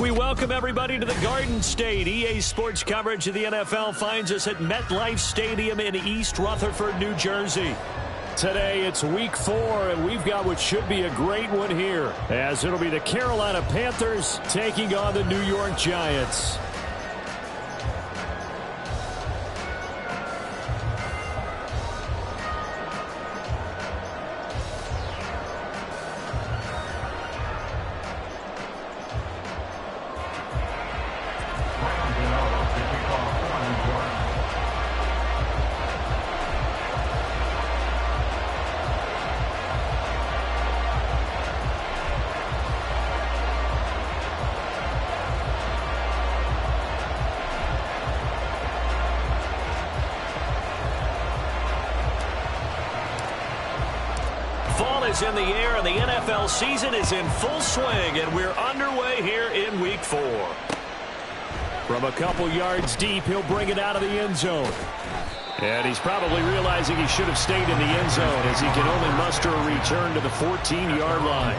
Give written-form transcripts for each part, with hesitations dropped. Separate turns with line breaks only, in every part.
We welcome everybody to the Garden State. EA Sports coverage of the NFL finds us at MetLife Stadium in East Rutherford, New Jersey. Today it's week 4, and we've got what should be a great one here, as it'll be the Carolina Panthers taking on the New York Giants. Fall is in the air, and the NFL season is in full swing, and we're underway here in Week 4. From a couple yards deep, he'll bring it out of the end zone. And he's probably realizing he should have stayed in the end zone, as he can only muster a return to the 14-yard line.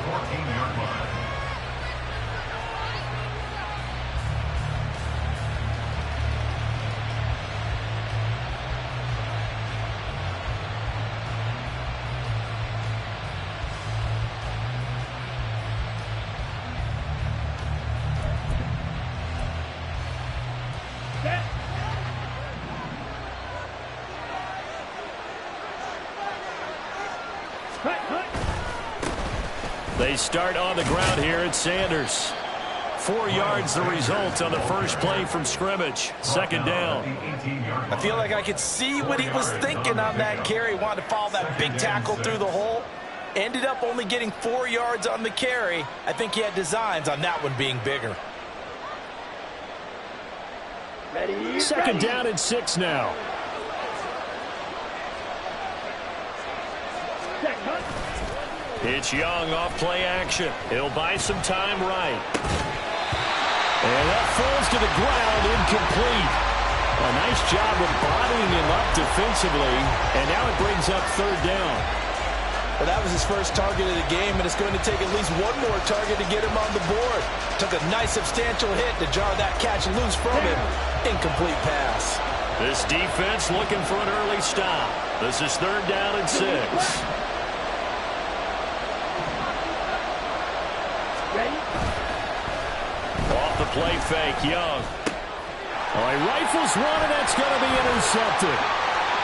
They start on the ground here at Sanders. 4 yards the result on the first play from scrimmage. Second down.
I feel like I could see what he was thinking on that carry. Wanted to follow that big tackle through the hole. Ended up only getting 4 yards on the carry. I think he had designs on that one being bigger.
Second down and 6 now. It's Young off play action. He'll buy some time right. And that falls to the ground, incomplete. A nice job of bodying him up defensively, and now it brings up third down.
Well, that was his first target of the game, and it's going to take at least one more target to get him on the board. Took a nice substantial hit to jar that catch loose from him. Incomplete pass.
This defense looking for an early stop. This is third down and 6. Off the play fake, Young. Oh, he rifles one, and that's going to be intercepted.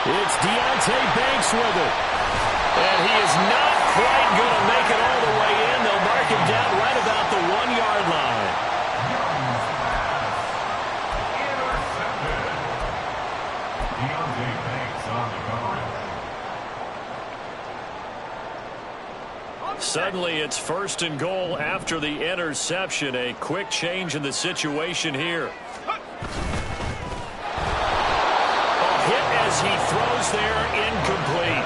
It's Deonte Banks with it. And he is not quite going to make it all the way in. They'll mark him down right about the 1-yard line. Deonte Banks on the coverage. Suddenly it's first and goal after the interception. A quick change in the situation here. A hit as he throws there, incomplete.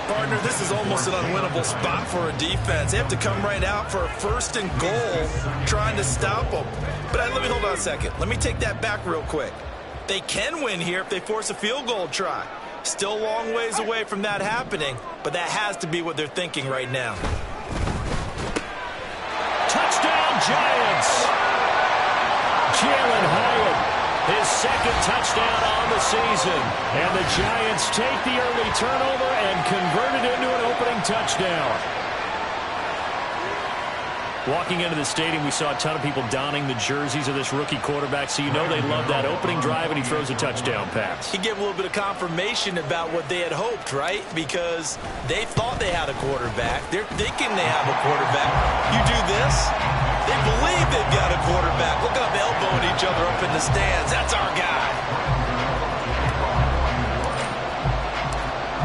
Partner, this is almost an unwinnable spot for a defense. They have to come right out for a first and goal, trying to stop them. But let me hold on a second. Let me take that back real quick. They can win here if they force a field goal try. Still a long ways away from that happening, but that has to be what they're thinking right now.
Touchdown, Giants! Jalen Hyatt, his second touchdown on the season. And the Giants take the early turnover and convert it into an opening touchdown. Walking into the stadium, we saw a ton of people donning the jerseys of this rookie quarterback, so you know they love that opening drive, and he throws a touchdown pass.
He gave a little bit of confirmation about what they had hoped, right? Because they thought they had a quarterback. They're thinking they have a quarterback. You do this, they believe they've got a quarterback. Look at them elbowing each other up in the stands. That's our guy.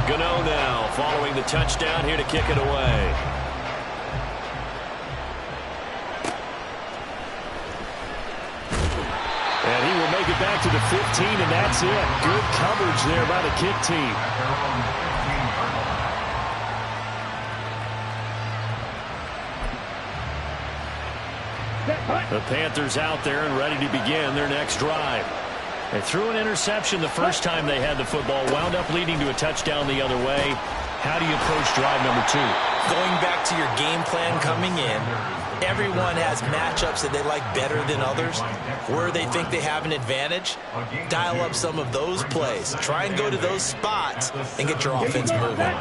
Gano now following the touchdown here to kick it away. And he will make it back to the 15, and that's it. Good coverage there by the kick team. The Panthers out there and ready to begin their next drive. They threw an interception the first time they had the football, wound up leading to a touchdown the other way. How do you approach drive number 2?
Going back to your game plan coming in, Everyone has matchups that they like better than others. Where they think they have an advantage, dial up some of those plays. Try and go to those spots and get your offense moving.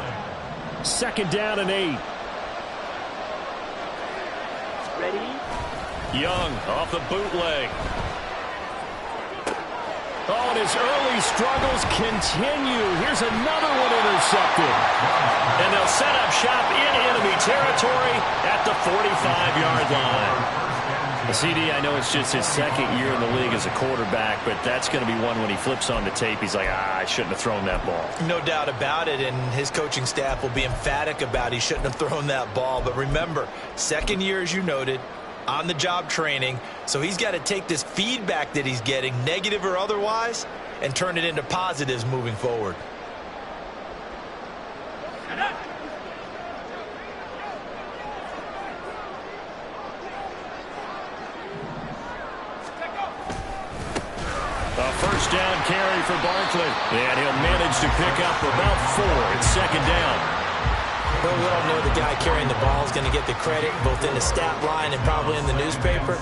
2nd down and 8.
Ready?
Young off the bootleg. Oh, and his early struggles continue. Here's another one intercepted. And they'll set up shop in enemy territory at the 45-yard line. CD, I know it's just his 2nd year in the league as a quarterback, but that's going to be one when he flips on the tape, he's like, I shouldn't have thrown that ball.
No doubt about it, and his coaching staff will be emphatic about he shouldn't have thrown that ball. But remember, 2nd year, as you noted, on-the-job training, so he's got to take this feedback that he's getting, negative or otherwise, and turn it into positives moving forward.
A 1st down carry for Barkley, and he'll manage to pick up about 4. It's 2nd down.
Well, we all know the guy carrying the ball is going to get the credit both in the stat line and probably in the newspaper.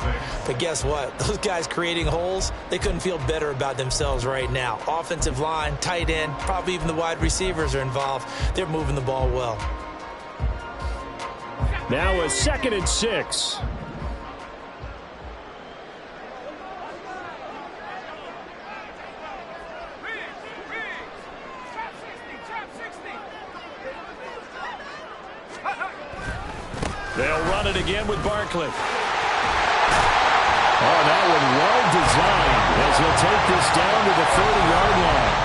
But guess what? Those guys creating holes, they couldn't feel better about themselves right now. Offensive line, tight end, probably even the wide receivers are involved. They're moving the ball well.
Now a 2nd and 6. They'll run it again with Barkley. Oh, that one well designed as he'll take this down to the 30-yard line.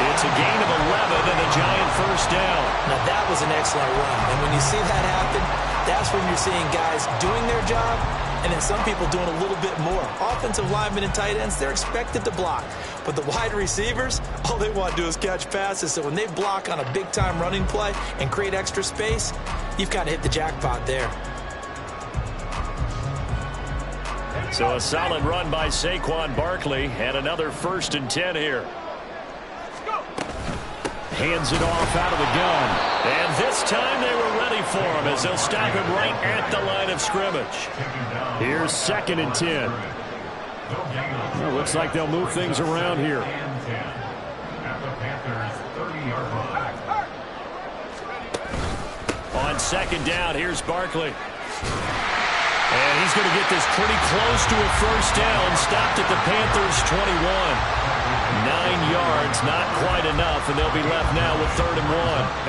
It's a gain of 11 and a Giant 1st down.
Now, that was an excellent run. And when you see that happen, that's when you're seeing guys doing their job and then some people doing a little bit more. Offensive linemen and tight ends, they're expected to block. But the wide receivers, all they want to do is catch passes. So when they block on a big-time running play and create extra space, you've kind of hit the jackpot there.
So a solid run by Saquon Barkley and another 1st and 10 here. Hands it off out of the gun. And this time they were ready for him as they'll stop him right at the line of scrimmage. Here's 2nd and 10. Well, looks like they'll move things around here. On 2nd down, here's Barkley. And he's going to get this pretty close to a 1st down. Stopped at the Panthers' 21. 9 yards, not quite enough, and they'll be left now with 3rd and 1.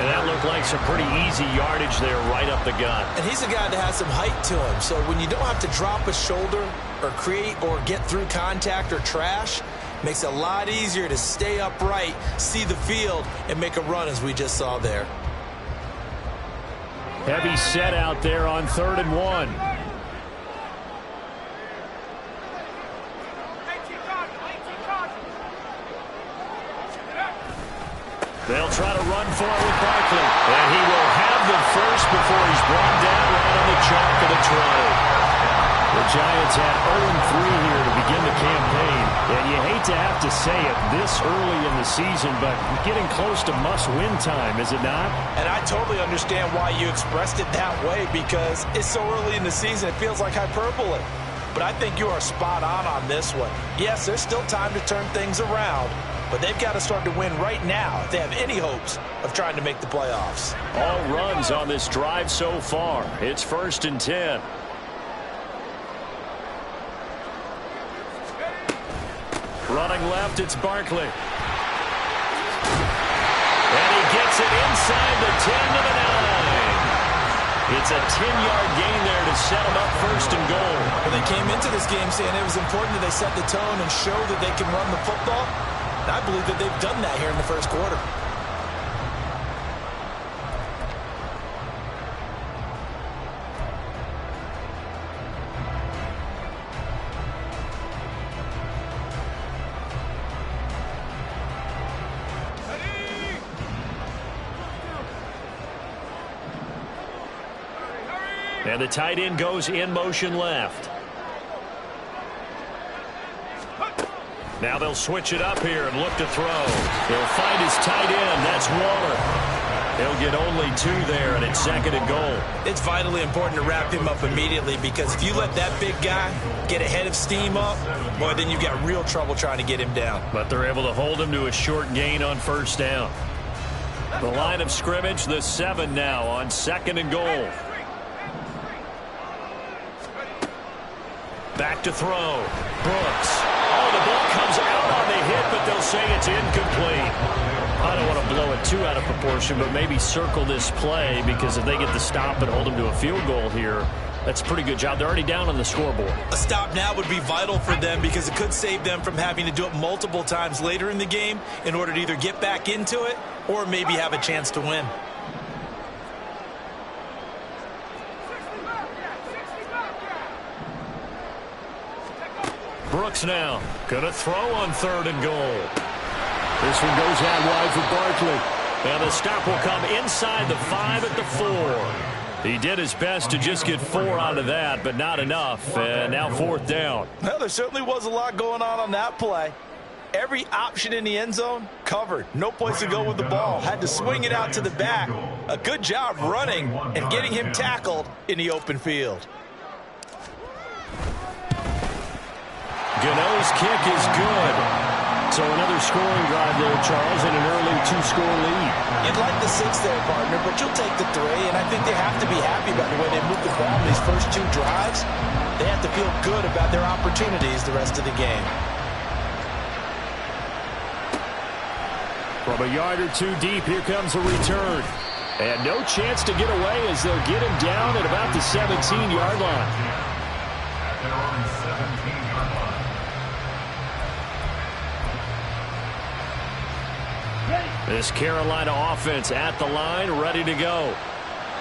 And that looked like some pretty easy yardage there right up the gut.
And he's a guy that has some height to him. So when you don't have to drop a shoulder or create or get through contact or trash, makes it a lot easier to stay upright, see the field, and make a run as we just saw there.
Heavy set out there on 3rd and 1. They'll try to run for it with Barkley. And he will have the first before he's brought down right on the chalk of the 20. The Giants had 0-3 here to begin the campaign. And you hate to have to say it this early in the season, but getting close to must-win time, is it not?
And I totally understand why you expressed it that way, because it's so early in the season, it feels like hyperbole. But I think you are spot on this one. Yes, there's still time to turn things around, but they've got to start to win right now if they have any hopes of trying to make the playoffs.
All runs on this drive so far. It's 1st and 10. Running left, it's Barkley. And he gets it inside the 10 to the 9. It's a 10-yard gain there to set him up 1st and goal.
Well, they came into this game saying it was important that they set the tone and show that they can run the football. And I believe that they've done that here in the 1st quarter.
And the tight end goes in motion left. Now they'll switch it up here and look to throw. They'll find his tight end. That's Waller. He'll get only 2 there, and it's 2nd and goal.
It's vitally important to wrap him up immediately, because if you let that big guy get a head of steam up, boy, then you've got real trouble trying to get him down.
But they're able to hold him to a short gain on 1st down. The line of scrimmage, the 7 now on 2nd and goal. Back to throw. Brooks. Oh, the ball comes out on the hit, but they'll say it's incomplete. I don't want to blow it too out of proportion, but maybe circle this play, because if they get the stop and hold them to a field goal here, that's a pretty good job. They're already down on the scoreboard.
A stop now would be vital for them, because it could save them from having to do it multiple times later in the game in order to either get back into it or maybe have a chance to win.
Brooks now gonna throw on 3rd and goal. This one goes out wide for Barkley. And the stop will come inside the 5 at the 4. He did his best to just get 4 out of that, but not enough. And now 4th down.
Well, there certainly was a lot going on that play. Every option in the end zone covered. No place to go with the ball. Had to swing it out to the back. A good job running and getting him tackled in the open field.
Gano's kick is good. So another scoring drive there, Charles, and an early 2-score lead.
You'd like the 6 there, partner, but you'll take the 3, and I think they have to be happy about the way they moved the ball in these first 2 drives. They have to feel good about their opportunities the rest of the game.
From a yard or 2 deep, here comes a return. And no chance to get away, as they'll get him down at about the 17-yard line. This Carolina offense at the line, ready to go.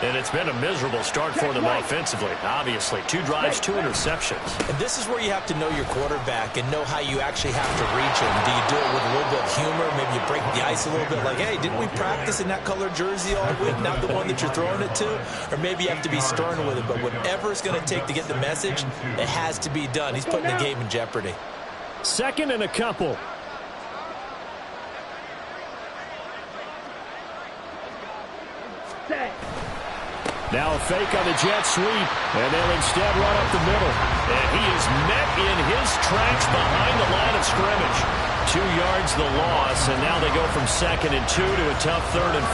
And it's been a miserable start for them offensively, obviously. 2 drives, 2 interceptions.
And this is where you have to know your quarterback and know how you actually have to reach him. Do you do it with a little bit of humor? Maybe you break the ice a little bit, like, hey, didn't we practice in that colored jersey all week, not the one that you're throwing it to? Or maybe you have to be stern with it. But whatever it's going to take to get the message, it has to be done. He's putting the game in jeopardy.
2nd and a couple. Now a fake on the jet sweep, and they'll instead run up the middle. And he is met in his tracks behind the line of scrimmage. 2 yards the loss, and now they go from 2nd and 2 to a tough 3rd and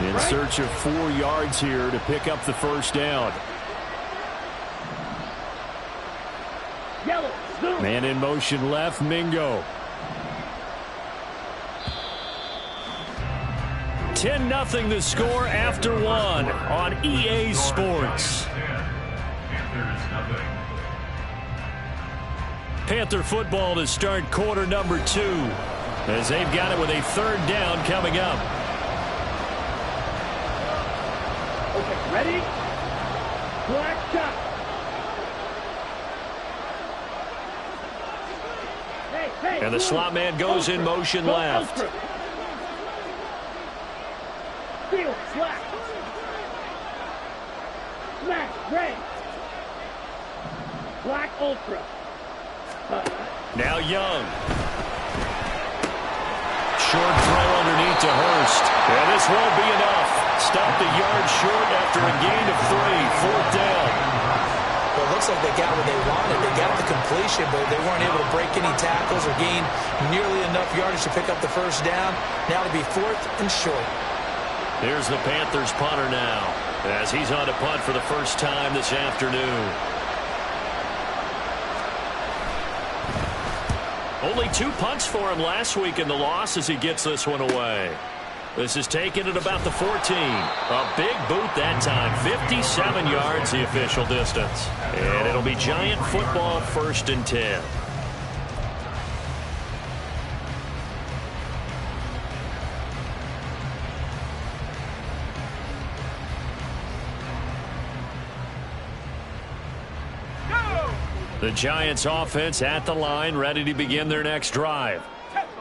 4. In search of 4 yards here to pick up the 1st down. Man in motion left, Mingo. 10-0 the score after 1 on EA Sports. Panther football to start quarter number 2, as they've got it with a 3rd down coming up.
Okay, ready? Black shot.
And the slot man goes in motion left.
Field slack. Smash red. Black ultra.
Now Young. Short throw underneath to Hurst. And this won't be enough. Stopped a yard short after a gain of 3. 4th down.
Well, it looks like they got what they wanted. They got the completion, but they weren't able to break any tackles or gain nearly enough yardage to pick up the 1st down. Now to be 4th and short.
Here's the Panthers punter now, as he's on to punt for the first time this afternoon. Only 2 punts for him last week in the loss as he gets this one away. This is taken at about the 14. A big boot that time. 57 yards the official distance. And it'll be Giant football 1st and 10. The Giants offense at the line, ready to begin their next drive.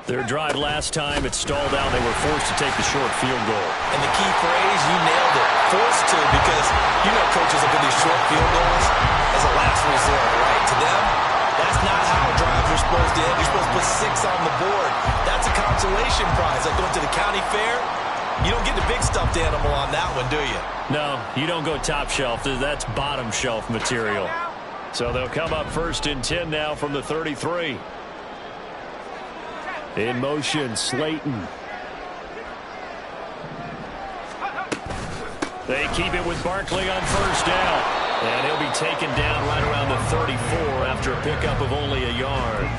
Their drive last time, it stalled out. They were forced to take the short field goal.
And the key phrase, you nailed it, forced to, because you know coaches look at these short field goals as a last resort, right? To them, that's not how drives are supposed to end. You're supposed to put 6 on the board. That's a consolation prize. Like going to the county fair, you don't get the big stuffed animal on that one, do you?
No, you don't go top shelf. That's bottom shelf material. So they'll come up 1st and 10 now from the 33. In motion, Slayton. They keep it with Barkley on 1st down. And he'll be taken down right around the 34 after a pickup of only a yard.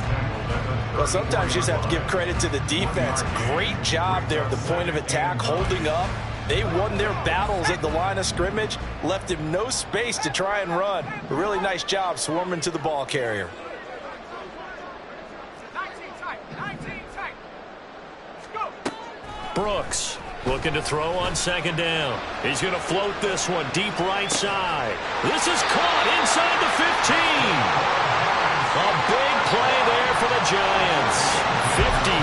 Well, sometimes you just have to give credit to the defense. Great job there at the point of attack, holding up. They won their battles at the line of scrimmage, left him no space to try and run. A really nice job swarming to the ball carrier.
Brooks looking to throw on 2nd down. He's going to float this one deep right side. This is caught inside the 15. A big play there for the Giants. 53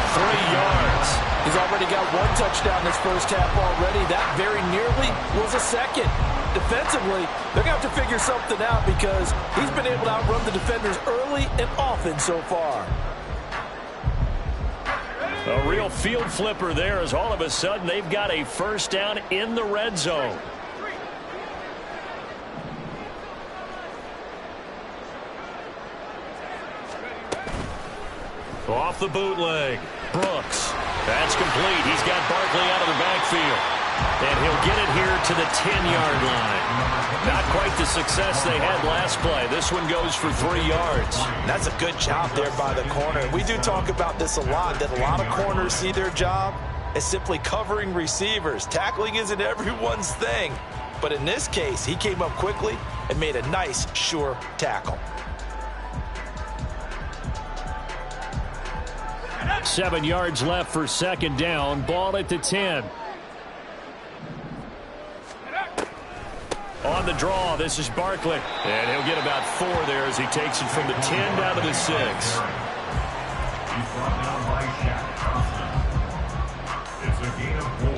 yards.
He's already got 1 touchdown this first half already. That very nearly was a second. Defensively, they're going to have to figure something out because he's been able to outrun the defenders early and often so far.
A real field flipper there as all of a sudden they've got a 1st down in the red zone. Off the bootleg. Brooks. That's complete. He's got Barkley out of the backfield. And he'll get it here to the 10-yard line. Not quite the success they had last play. This one goes for 3 yards.
That's a good job there by the corner. We do talk about this a lot, that a lot of corners see their job as simply covering receivers. Tackling isn't everyone's thing. But in this case, he came up quickly and made a nice, sure tackle.
7 yards left for 2nd down. Ball at the 10. On the draw, this is Barkley. And he'll get about 4 there as he takes it from the 10 down to the 6.
He's brought down by Shaq Thompson. It's a gain of 4.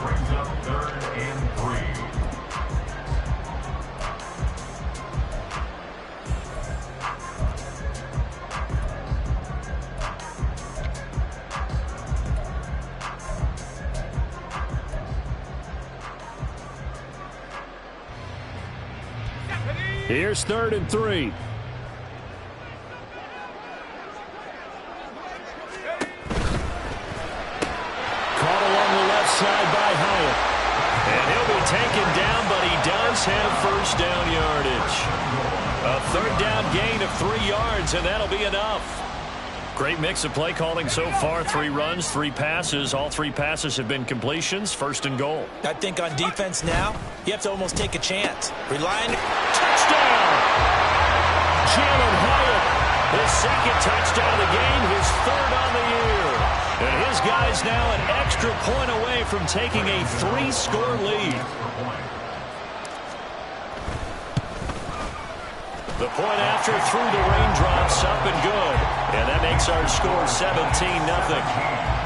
Brings up 3rd and 3.
Here's 3rd and 3. Caught along the left side by Hyatt. And he'll be taken down, but he does have 1st down yardage. A 3rd down gain of 3 yards, and that'll be enough. Great mix of play calling so far. 3 runs, 3 passes. All 3 passes have been completions. 1st and goal.
I think on defense now, you have to almost take a chance. Relying.
Touchdown! Jalen Hyatt, his 2nd touchdown of the game, his 3rd on the year. And his guy's now an extra point away from taking a 3-score lead. The point after through the raindrops, up and good. And that makes our score 17-0.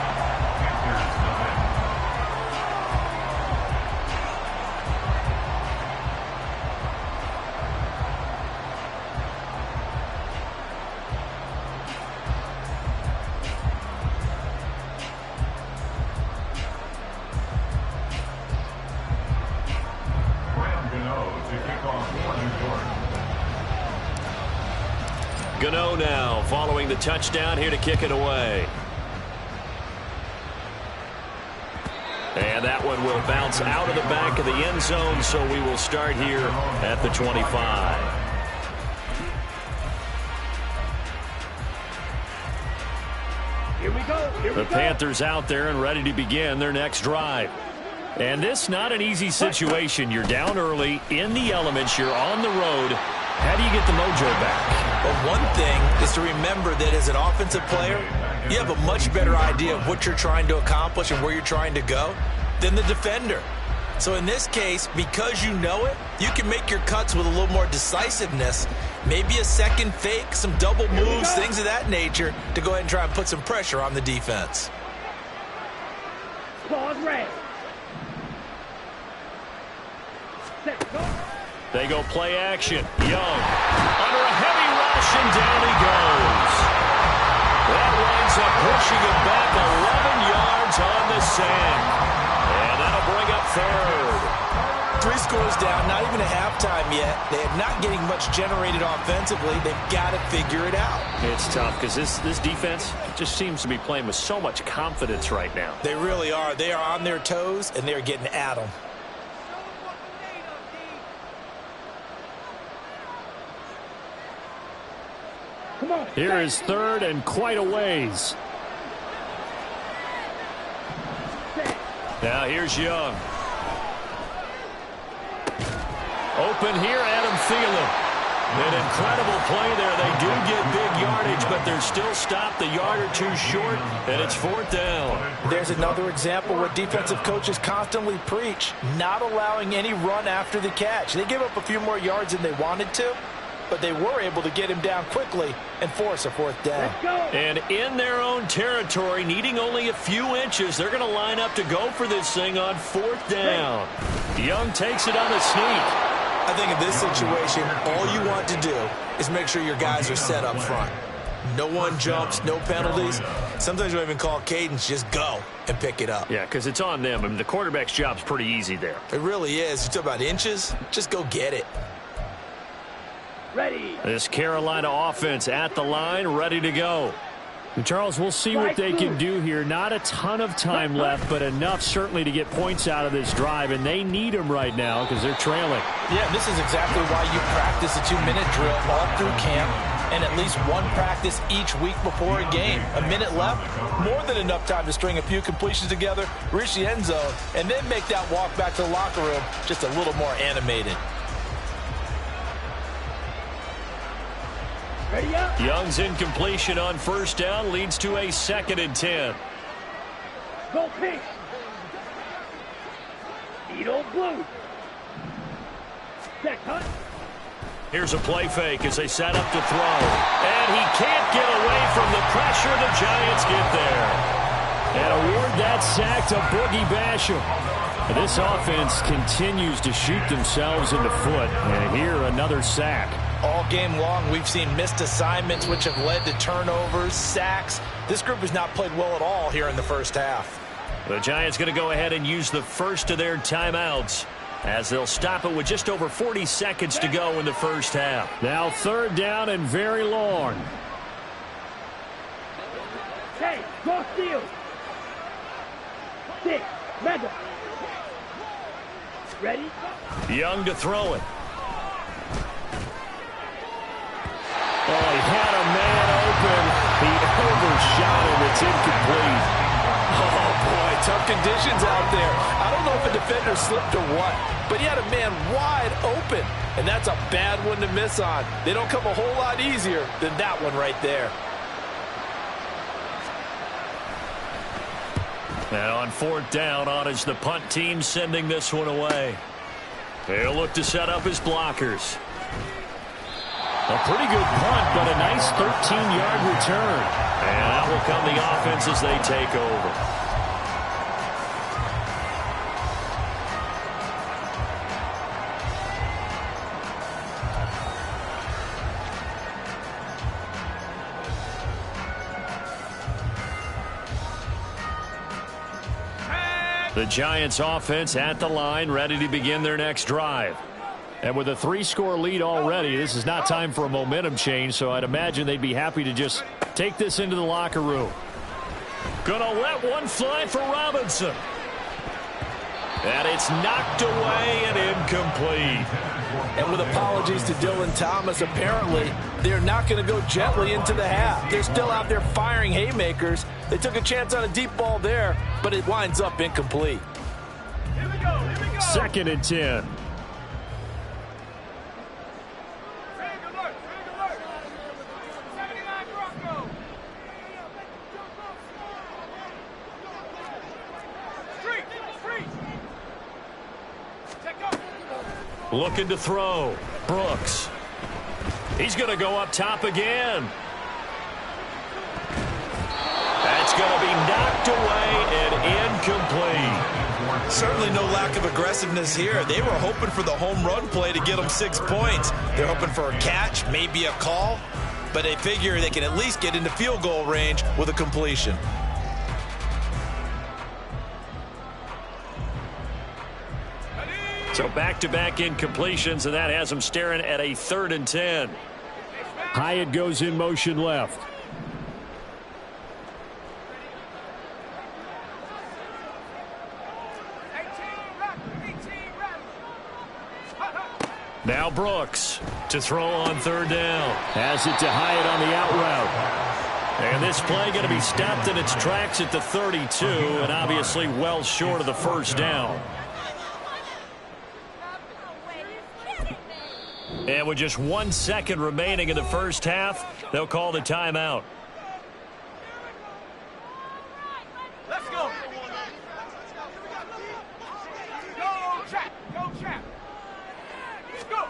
Gano now following the touchdown here to kick it away. And that one will bounce out of the back of the end zone, so we will start here at the 25.
Here we go.
The Panthers out there and ready to begin their next drive. And this not an easy situation. You're down early, in the elements, you're on the road. How do you get the mojo back?
Well, one thing is to remember that as an offensive player, you have a much better idea of what you're trying to accomplish and where you're trying to go than the defender. So in this case, because you know it, you can make your cuts with a little more decisiveness. Maybe a second fake, some double moves, things of that nature to go ahead and try and put some pressure on the defense.
Pause red. Set, go.
They go play action. Young under a heavy rush, and down he goes. That winds up pushing him back 11 yards on the sack. And that'll bring up third.
3 scores down, not even a halftime yet. They are not getting much generated offensively. They've got to figure it out.
It's tough because this defense just seems to be playing with so much confidence right now.
They really are. They are on their toes, and they're getting at them.
Come on.
Here is third and quite a ways. Now here's Young. Open here, Adam Thielen. An incredible play there. They do get big yardage, but they're still stopped a yard or two short, and it's 4th down.
There's another example where defensive coaches constantly preach, not allowing any run after the catch. They gave up a few more yards than they wanted to, but they were able to get him down quickly and force a 4th down.
And in their own territory, needing only a few inches, they're going to line up to go for this thing on 4th down. Young takes it on a sneak.
I think in this situation, all you want to do is make sure your guys are set up front. No one jumps, no penalties. Sometimes you even call cadence, just go and pick it up.
Yeah, because it's on them. I mean, the quarterback's job's pretty easy there.
It really is. You talk about inches, just go get it.
Ready.
This Carolina offense at the line, ready to go. And Charles, we'll see what they can do here. Not a ton of time left, but enough certainly to get points out of this drive, and they need them right now because they're trailing.
Yeah, this is exactly why you practice a 2-minute drill all through camp and at least one practice each week before a game. A minute left, more than enough time to string a few completions together, reach the end zone, and then make that walk back to the locker room just a little more animated.
Ready up.
Young's incompletion on 1st down leads to a 2nd and 10.
Go pink. Edo blue. Set cut.
Here's a play fake as they set up to throw. And he can't get away from the pressure. The Giants get there. And award that sack to Boogie Basham. And this offense continues to shoot themselves in the foot. And here another sack.
All game long, we've seen missed assignments, which have led to turnovers, sacks. This group has not played well at all here in the first half.
The Giants going to go ahead and use the first of their timeouts as they'll stop it with just over 40 seconds to go in the first half. Now 3rd down and very long.
Hey, cross field. 6, mega. Ready?
Young to throw it. Oh, he had a man open. He overshot him. It's incomplete.
Oh, boy, tough conditions out there. I don't know if a defender slipped or what, but he had a man wide open, and that's a bad one to miss on. They don't come a whole lot easier than that one right there.
And on 4th down, on is the punt team sending this one away. They'll look to set up his blockers. A pretty good punt, but a nice 13-yard return. And out will come the offense as they take over. The Giants offense at the line, ready to begin their next drive. And with a 3-score lead already, this is not time for a momentum change, so I'd imagine they'd be happy to just take this into the locker room. Gonna let one fly for Robinson. And it's knocked away and incomplete.
And with apologies to Dylan Thomas, apparently they're not going to go gently into the half. They're still out there firing haymakers. They took a chance on a deep ball there, but it winds up incomplete.
Here we go.
2nd and 10. Looking to throw. Brooks. He's going to go up top again. That's going to be knocked away and incomplete.
Certainly no lack of aggressiveness here. They were hoping for the home run play to get them 6 points. They're hoping for a catch, maybe a call, but they figure they can at least get into field goal range with a completion.
So back-to-back incompletions, and that has them staring at a 3rd and 10. Hyatt goes in motion left. Now Brooks to throw on 3rd down. Has it to Hyatt on the out route. And this play going to be stopped in its tracks at the 32, and obviously well short of the 1st down. And with just 1 second remaining in the 1st half, they'll call the timeout.
Let's go. Go, Trap. Go, Trap. Let's go.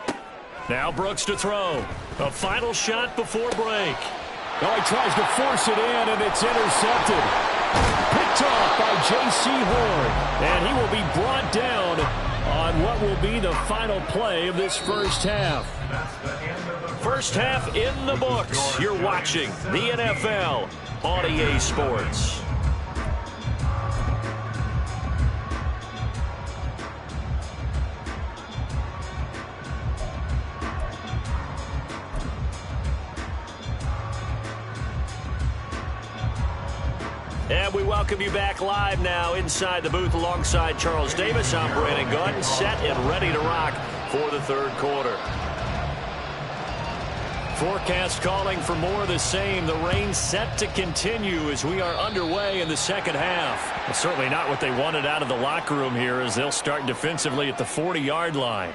Now Brooks to throw. A final shot before break. Oh, he tries to force it in, and it's intercepted. Picked off by J.C. Horn. And he will be brought down on what will be the final play of this 1st half. 1st half in the books. You're watching the NFL on EA Sports. And we welcome you back live now inside the booth alongside Charles Davis. I'm Brandon Gunn, set and ready to rock for the 3rd quarter. Forecast calling for more of the same. The rain set to continue as we are underway in the 2nd half. Well, certainly not what they wanted out of the locker room here as they'll start defensively at the 40-yard line.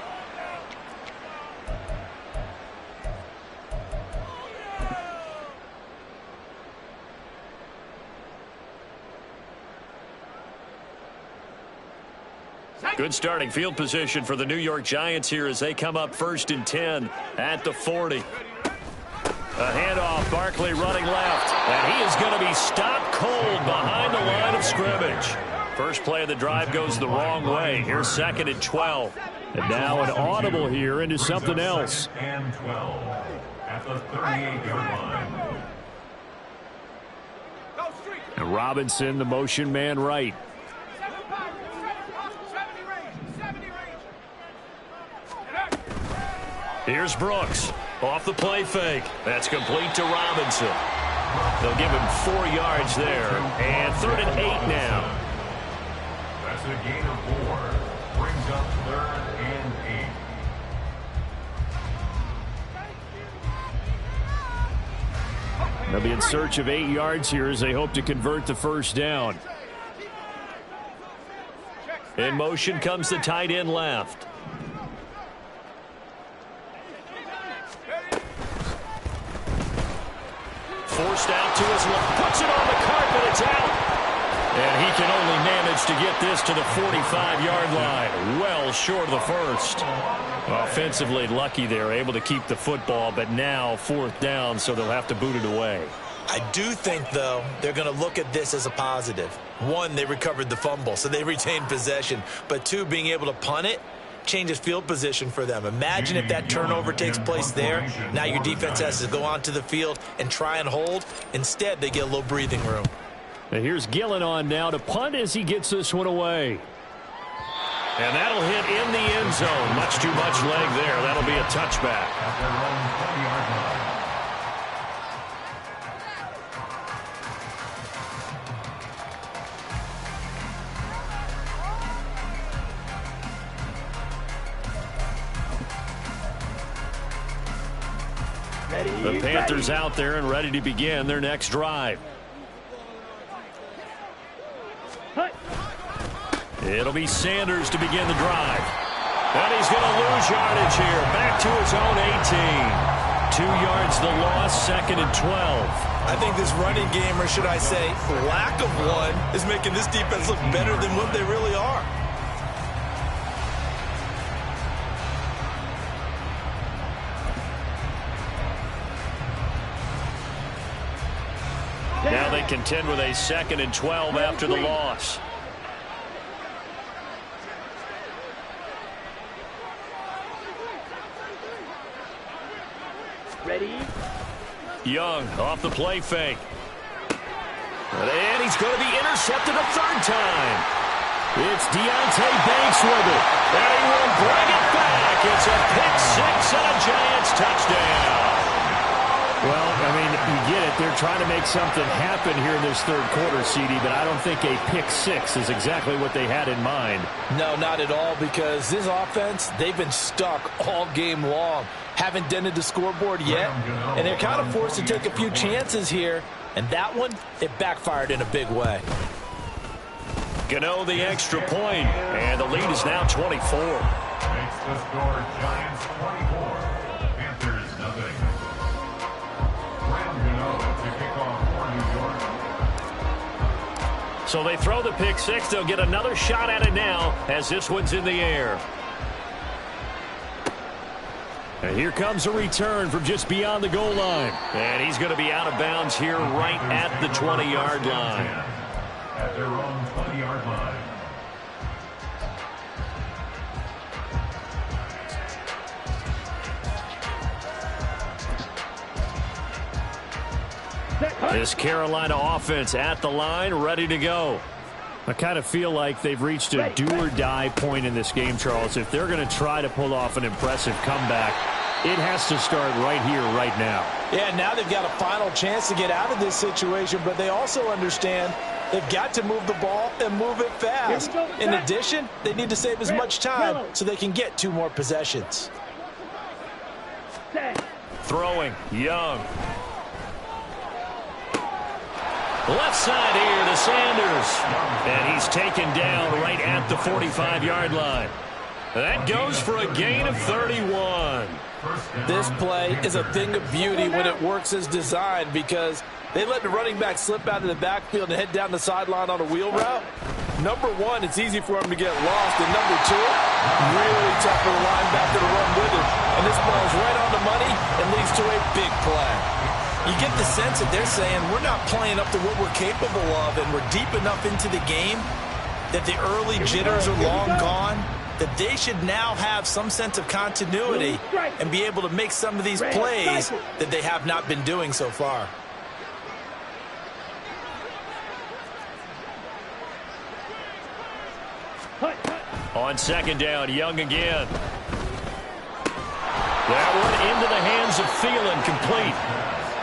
Good starting field position for the New York Giants here as they come up 1st and 10 at the 40. A handoff, Barkley running left, and he is going to be stopped cold behind the line of scrimmage. First play of the drive goes the wrong way. Here's 2nd and 12. And now an audible here into something else.
And 12 at the 38-yard line.
And Robinson, the motion man right. Here's Brooks. Off the play fake. That's complete to Robinson. They'll give him 4 yards there. And 3rd and 8 now.
That's a gain of 4. Brings up 3rd and 8.
They'll be in search of 8 yards here as they hope to convert the 1st down. In motion comes the tight end left. Forced out to his left. Puts it on the carpet. It's out. And he can only manage to get this to the 45-yard line. Well short of the 1st. Offensively lucky there. Able to keep the football. But now 4th down, so they'll have to boot it away.
I do think, though, they're going to look at this as a positive. 1, they recovered the fumble, so they retained possession. But 2, being able to punt it changes field position for them. Imagine if that turnover takes place there. Now your defense has to go onto the field and try and hold. Instead, they get a little breathing room.
And here's Gillen on now to punt as he gets this one away. And that'll hit in the end zone. Much too much leg there. That'll be a touchback.
At their own 20-yard line.
The Panthers out there and ready to begin their next drive. It'll be Sanders to begin the drive. And he's going to lose yardage here. Back to his own 18. 2 yards the loss, 2nd and 12.
I think this running game, or should I say lack of one, is making this defense look better than what they really are.
contend with a 2nd and 12 after the loss.
Ready?
Young off the play fake. And he's going to be intercepted a 3rd time. It's Deonte Banks with it. And he will bring it back. It's a pick 6 and a Giants touchdown. Well, I mean, you get it. They're trying to make something happen here in this 3rd quarter, CD, but I don't think a pick 6 is exactly what they had in mind.
No, not at all, because this offense, they've been stuck all game long. Haven't dented the scoreboard yet, and they're kind of forced to take a few chances here, and that one, it backfired in a big way.
Gano the extra point, and the lead is now 24.
Makes the score Giants 24, Panthers nothing. Graham Gano to kick off for New York.
So they throw the pick 6. They'll get another shot at it now as this one's in the air. And here comes a return from just beyond the goal line. And he's going to be out of bounds here right at the 20-yard line.
At their own 20-yard line.
This Carolina offense at the line, ready to go. I kind of feel like they've reached a do-or-die point in this game, Charles. If they're going to try to pull off an impressive comeback, it has to start right here, right now.
Yeah, now they've got a final chance to get out of this situation, but they also understand they've got to move the ball and move it fast. In addition, they need to save as much time so they can get 2 more possessions.
Throwing, Young. Left side here to Sanders. And he's taken down right at the 45-yard line. That goes for a gain of 31.
This play is a thing of beauty when it works as designed, because they let the running back slip out of the backfield and head down the sideline on a wheel route. Number 1, it's easy for him to get lost. And number 2, really tough for the linebacker to run with it. And this ball is right on the money and leads to a big play. You get the sense that they're saying we're not playing up to what we're capable of, and we're deep enough into the game that the early jitters are long gone, that they should now have some sense of continuity and be able to make some of these plays that they have not been doing so far.
On 2nd down, Young again. That one into the hands of Thielen, complete.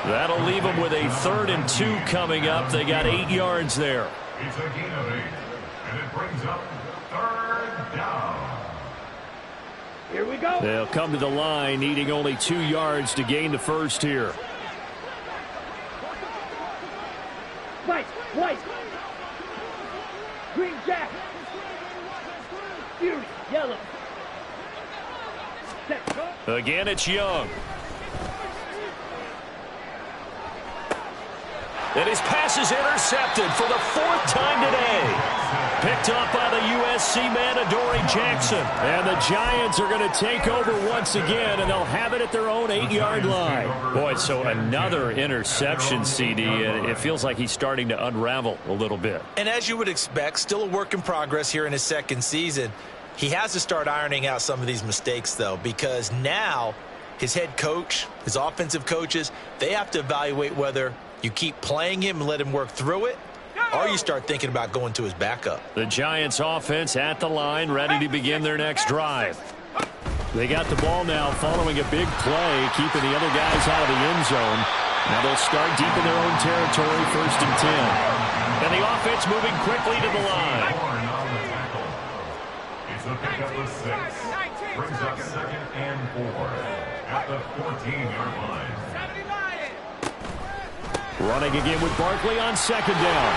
That'll leave them with a 3rd and 2 coming up. They got 8 yards there.
It's a gain of 8, and it brings up 3rd down.
Here we go.
They'll come to the line, needing only 2 yards to gain the first here.
White. Green jack. Fury, yellow.
Again, it's Young. And his pass is intercepted for the 4th time today. Picked up by the USC man, Adoree Jackson. And the Giants are going to take over once again, and they'll have it at their own 8-yard line. Boy, so another interception, CD. And it feels like he's starting to unravel a little bit.
And as you would expect, still a work in progress here in his 2nd season. He has to start ironing out some of these mistakes, though, because now his head coach, his offensive coaches, they have to evaluate whether you keep playing him and let him work through it, or you start thinking about going to his backup.
The Giants offense at the line, ready to begin their next drive. They got the ball now following a big play, keeping the other guys out of the end zone. Now they'll start deep in their own territory, 1st and 10. And the offense moving quickly to the line.
It's a pickup of 6. Brings up 2nd and 4 at the 14-yard line.
Running again with Barkley on 2nd down.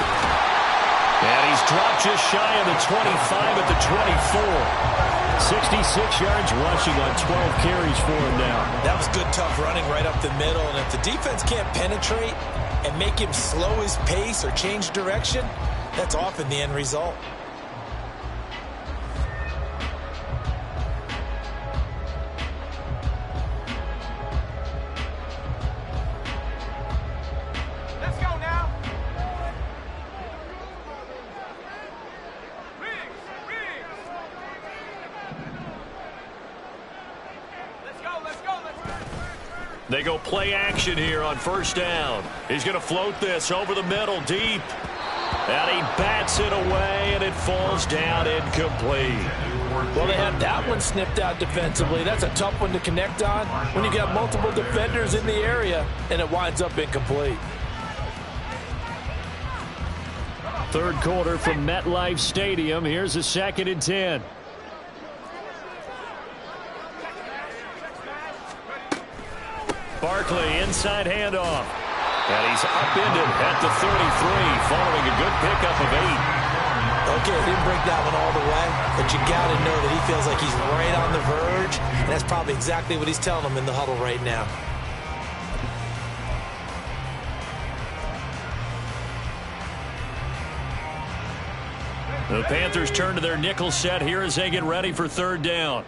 And he's dropped just shy of the 25 at the 24. 66 yards rushing on 12 carries for him now.
That was good, tough running right up the middle. And if the defense can't penetrate and make him slow his pace or change direction, that's often the end result.
They go play action here on first down. He's going to float this over the middle deep. And he bats it away, and it falls down incomplete.
Well, they have that one snipped out defensively. That's a tough one to connect on when you got multiple defenders in the area, and it winds up incomplete.
Third quarter from MetLife Stadium. Here's a 2nd and 10. Barkley, inside handoff. And he's upended at the 33, following a good pickup of 8.
Okay, didn't break that one all the way, but you got to know that he feels like he's right on the verge, and that's probably exactly what he's telling them in the huddle right now.
The Panthers turn to their nickel set here as they get ready for 3rd down.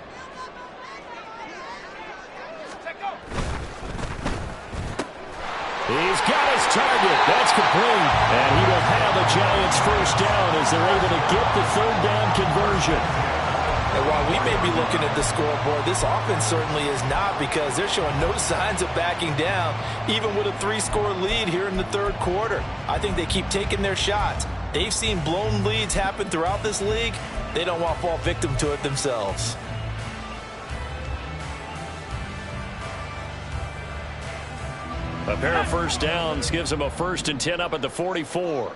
He's got his target. That's complete. And he will have the Giants first down as they're able to get the 3rd down conversion.
And while we may be looking at the scoreboard, this offense certainly is not, because they're showing no signs of backing down, even with a 3-score lead here in the 3rd quarter. I think they keep taking their shots. They've seen blown leads happen throughout this league. They don't want to fall victim to it themselves.
A pair of first downs gives them a 1st and 10 up at the 44.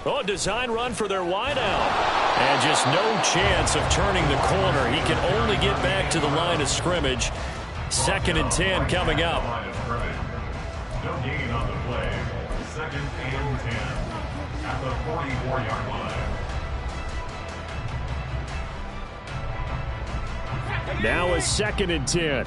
Oh, design run for their wideout. And just no chance of turning the corner. He can only get back to the line of scrimmage. 2nd and 10 coming up.
No gain on the play. 2nd and 10 at the 44-yard line.
Now a 2nd and 10.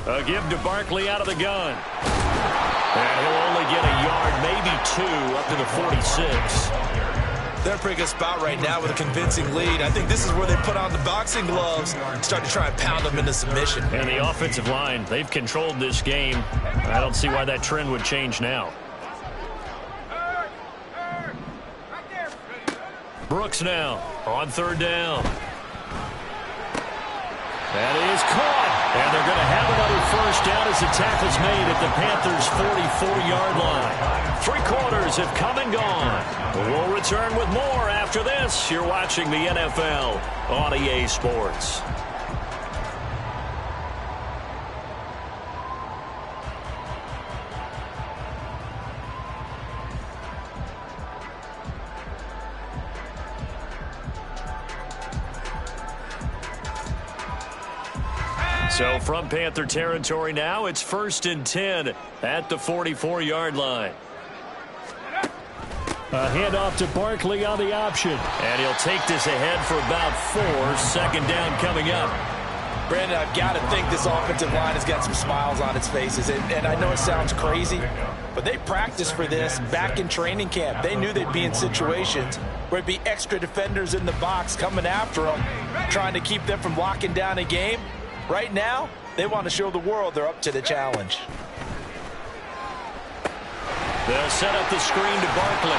A give to Barkley out of the gun. And he'll only get a yard, maybe 2, up to the 46.
They're in a pretty good spot right now with a convincing lead. I think this is where they put on the boxing gloves and start to try and pound them into submission.
And the offensive line, they've controlled this game. I don't see why that trend would change now. Brooks now on 3rd down. That is caught. And they're going to have another first down as the tackle's made at the Panthers' 44-yard line. 3 quarters have come and gone. We'll return with more after this. You're watching the NFL on EA Sports. So from Panther territory now, it's 1st and 10 at the 44-yard line. A handoff to Barkley on the option. And he'll take this ahead for about 4. 2nd down coming up.
Brandon, I've got to think this offensive line has got some smiles on its faces. And I know it sounds crazy, but they practiced for this back in training camp. They knew they'd be in situations where it'd be extra defenders in the box coming after them, trying to keep them from locking down a game. Right now, they want to show the world they're up to the challenge.
They'll set up the screen to Barkley.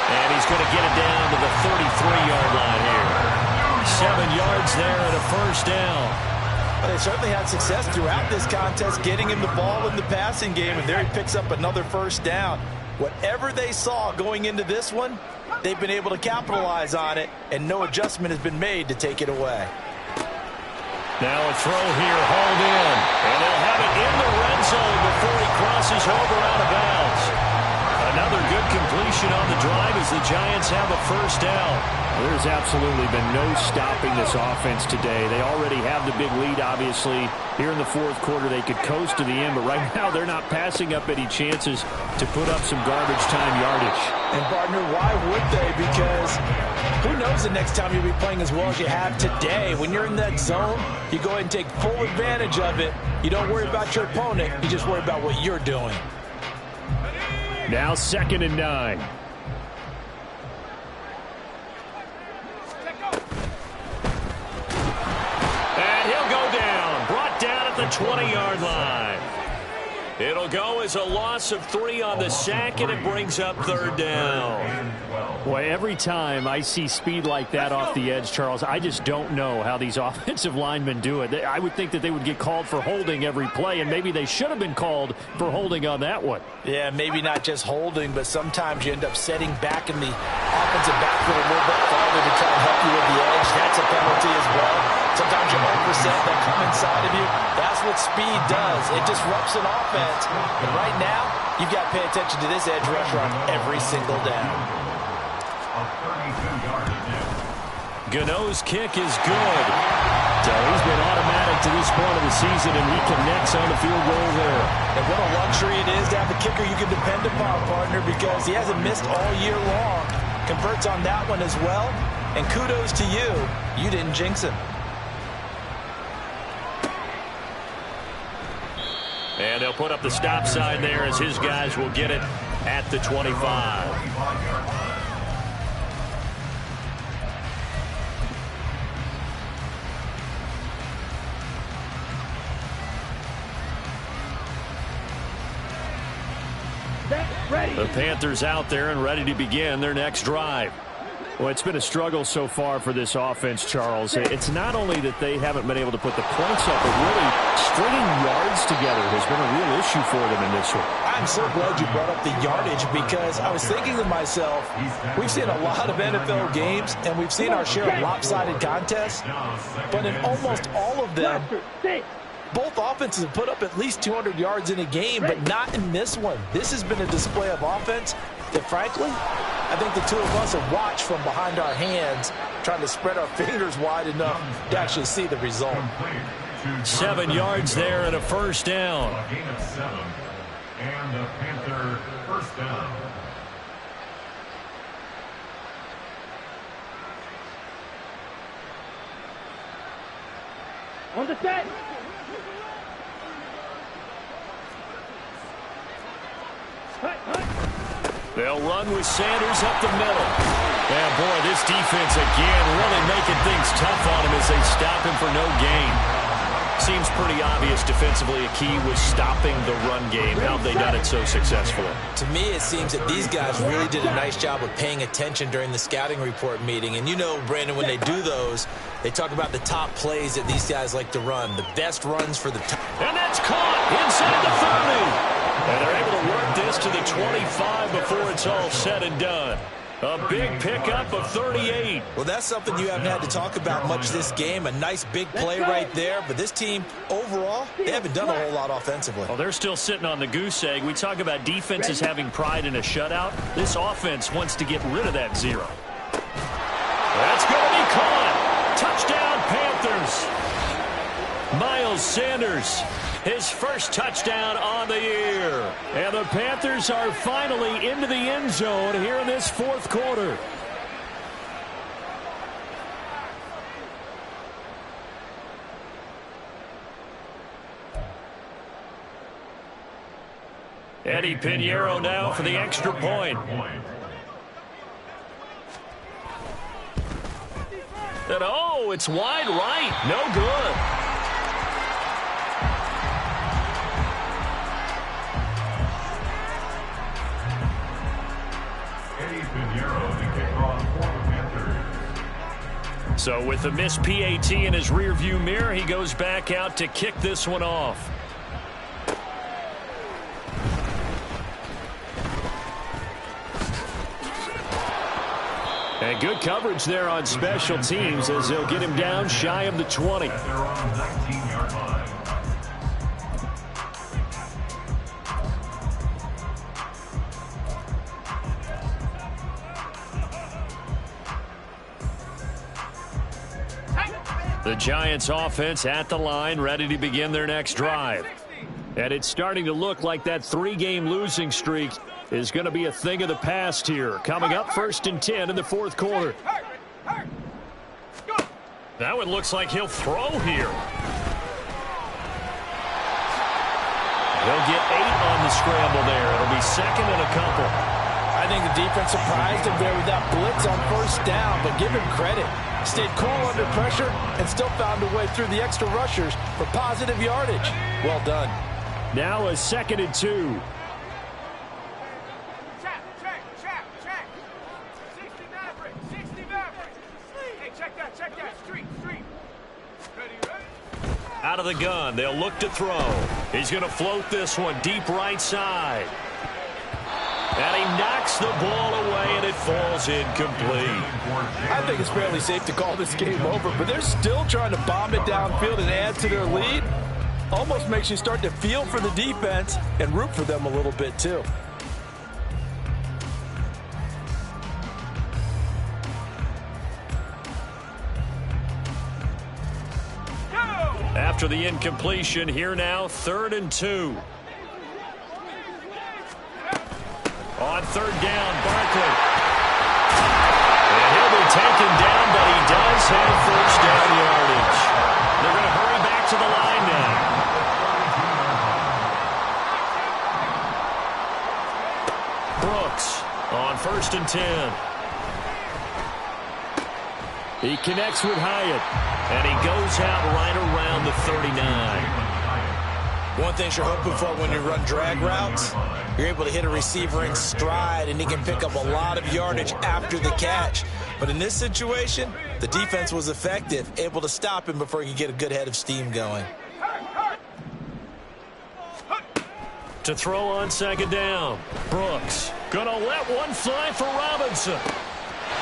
And he's going to get it down to the 33-yard line here. 7 yards there and a first down.
Well, they certainly had success throughout this contest getting him the ball in the passing game, and there he picks up another first down. Whatever they saw going into this one, they've been able to capitalize on it, and no adjustment has been made to take it away.
Now a throw here, hauled in. And they'll have it in the red zone before he crosses over out of bounds. Another good completion on the drive as the Giants have a first down.
There's absolutely been no stopping this offense today. They already have the big lead, obviously. Here in the 4th quarter, they could coast to the end, but right now they're not passing up any chances to put up some garbage time yardage.
And, partner, why would they? Because who knows the next time you'll be playing as well as you have today. When you're in that zone, you go ahead and take full advantage of it. You don't worry about your opponent. You just worry about what you're doing.
Now 2nd and 9.
And he'll go down. Brought down at the 20-yard line. It'll go as a loss of 3 on the sack, and it brings up 3rd down.
Boy, every time I see speed like that off the edge, Charles, I just don't know how these offensive linemen do it. I would think that they would get called for holding every play, and maybe they should have been called for holding on that one.
Yeah, maybe not just holding, but sometimes you end up setting back in the offensive backfield a little bit farther to try and help you with the edge. That's a penalty as well. Sometimes you overset, they come inside of you. That's what speed does. It disrupts an offense. And right now, you've got to pay attention to this edge rusher on every single down.
Gano's kick is good. So he's been automatic to this point of the season, and he connects on the field goal there.
And what a luxury it is to have a kicker you can depend upon, partner, because he hasn't missed all year long. Converts on that one as well. And kudos to you. You didn't jinx him.
And they'll put up the stop sign there as his guys will get it at the 25. The Panthers out there and ready to begin their next drive. Well, it's been a struggle so far for this offense, Charles. It's not only that they haven't been able to put the points up, but really stringing yards together has been a real issue for them in this one.
I'm so glad you brought up the yardage, because I was thinking to myself, we've seen a lot of NFL games, and we've seen our share of lopsided contests, but in almost all of them, both offenses have put up at least 200 yards in a game, but not in this one. This has been a display of offense that, frankly, I think the two of us have watched from behind our hands, trying to spread our fingers wide enough to actually see the result.
7 yards there and a 1st down.
A gain of 7, and the Panther 1st down.
On the set.
They'll run with Sanders up the middle. And boy, this defense again really making things tough on him as they stop him for no gain. Seems pretty obvious defensively a key was stopping the run game. How have they done it so successfully?
To me, it seems that these guys really did a nice job of paying attention during the scouting report meeting. And you know, Brandon, when they do those, they talk about the top plays that these guys like to run, the best runs for the top.
And that's caught inside the 30. And they're able to work this to the 25 before it's all said and done. A big pickup of 38.
Well, that's something you haven't had to talk about much this game. A nice big play right there. But this team, overall, they haven't done a whole lot offensively.
Well, they're still sitting on the goose egg. We talk about defenses having pride in a shutout. This offense wants to get rid of that 0. That's going to be caught. Touchdown, Panthers. Miles Sanders, his first touchdown on the year. And the Panthers are finally into the end zone here in this 4th quarter. Eddie Pinheiro now for the extra point. And oh, it's wide right. No good. So with the missed PAT in his rearview mirror, he goes back out to kick this one off. And good coverage there on special teams as they'll get him down shy of the 20.
They're on the 19-yard line.
The Giants offense at the line, ready to begin their next drive. And it's starting to look like that 3-game losing streak is going to be a thing of the past here. Coming up 1st and 10 in the 4th quarter. That one looks like he'll throw here. He'll get 8 on the scramble there. It'll be 2nd and a couple.
I think the defense surprised him there with that blitz on 1st down, but give him credit. Stayed cool under pressure and still found a way through the extra rushers for positive yardage. Well done.
Now a 2nd and 2.
Check. 60 Maverick. Hey, check that. Street. Ready?
Out of the gun. They'll look to throw. He's going to float this one deep right side. And he knocks the ball away, and it falls incomplete.
I think it's fairly safe to call this game over, but they're still trying to bomb it downfield and add to their lead. Almost makes you start to feel for the defense and root for them a little bit, too.
After the incompletion, here now, 3rd and 2. On 3rd down, Barkley. And he'll be taken down, but he does have 1st down yardage. They're going to hurry back to the line now. Brooks on 1st and 10. He connects with Hyatt, and he goes out right around the 39.
One thing you're hoping for when you run drag routes, you're able to hit a receiver in stride, and he can pick up a lot of yardage after the catch. But in this situation, the defense was effective, able to stop him before he could get a good head of steam going.
To throw on 2nd down, Brooks going to let one fly for Robinson.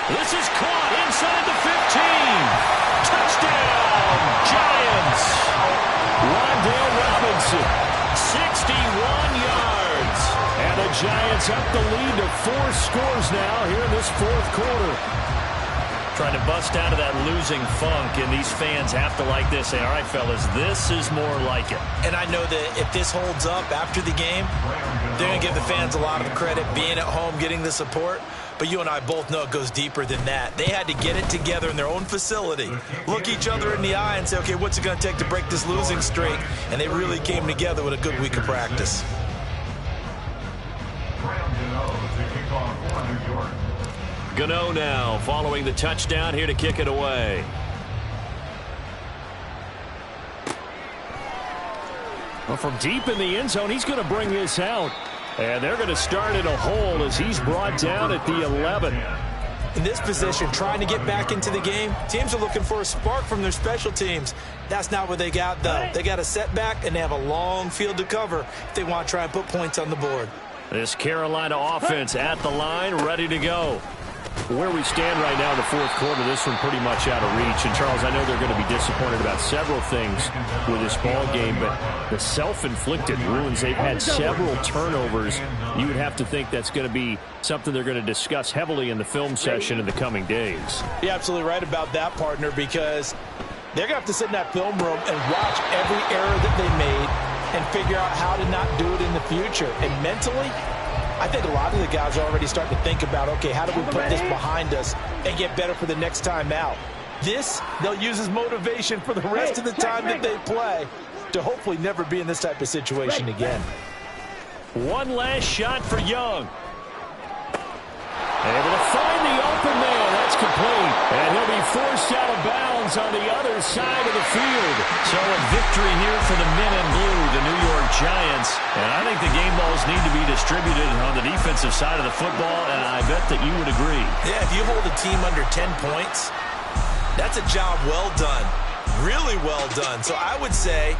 This is caught inside the 15. Touchdown, Giants. Wan'Dale Robinson, 61 yards. And the Giants up the lead to 4 scores now here in this 4th quarter. Trying to bust out of that losing funk, and these fans have to like this. Say, all right, fellas, this is more like it.
And I know that if this holds up after the game, they're going to give the fans a lot of credit, being at home, getting the support. But you and I both know it goes deeper than that. They had to get it together in their own facility, look each other in the eye and say, okay, what's it going to take to break this losing streak? And they really came together with a good week of practice.
Gano now following the touchdown here to kick it away. Well, from deep in the end zone, he's going to bring this out. And they're going to start in a hole as he's brought down at the 11.
In this position, trying to get back into the game, teams are looking for a spark from their special teams. That's not what they got, though. They got a setback, and they have a long field to cover if they want to try and put points on the board.
This Carolina offense at the line, ready to go. Where we stand right now in the 4th quarter, this one pretty much out of reach. And, Charles, I know they're going to be disappointed about several things with this ball game, but the self-inflicted ruins, they've had several turnovers. You would have to think that's going to be something they're going to discuss heavily in the film session in the coming days.
You're absolutely right about that, partner, because they're going to have to sit in that film room and watch every error that they made and figure out how to not do it in the future. And mentally, I think a lot of the guys are already starting to think about, okay, how do we put this behind us and get better for the next time out? This, they'll use as motivation for the rest of the time that they play to hopefully never be in this type of situation again.
One last shot for Young. Able to find the open man. That's complete. And he'll be forced out of bounds on the other side of the field. So a victory here for the men in blue, the New York Giants. And I think the game balls need to be distributed on the defensive side of the football, and I bet that you would agree.
Yeah, if you hold a team under 10 points, that's a job well done. Really well done. So I would say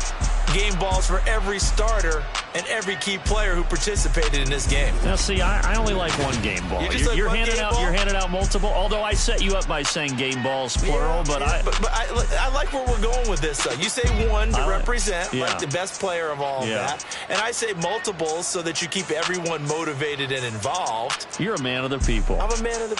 game balls for every starter and every key player who participated in this game.
Now, see, I only like one game ball. You're handing out multiple. Although I set you up by saying game balls plural, but
I like where we're going with this. Though. You say one to represent like the best player of all of that, and I say multiples so that you keep everyone motivated and involved.
You're a man of the people.
I'm a man of the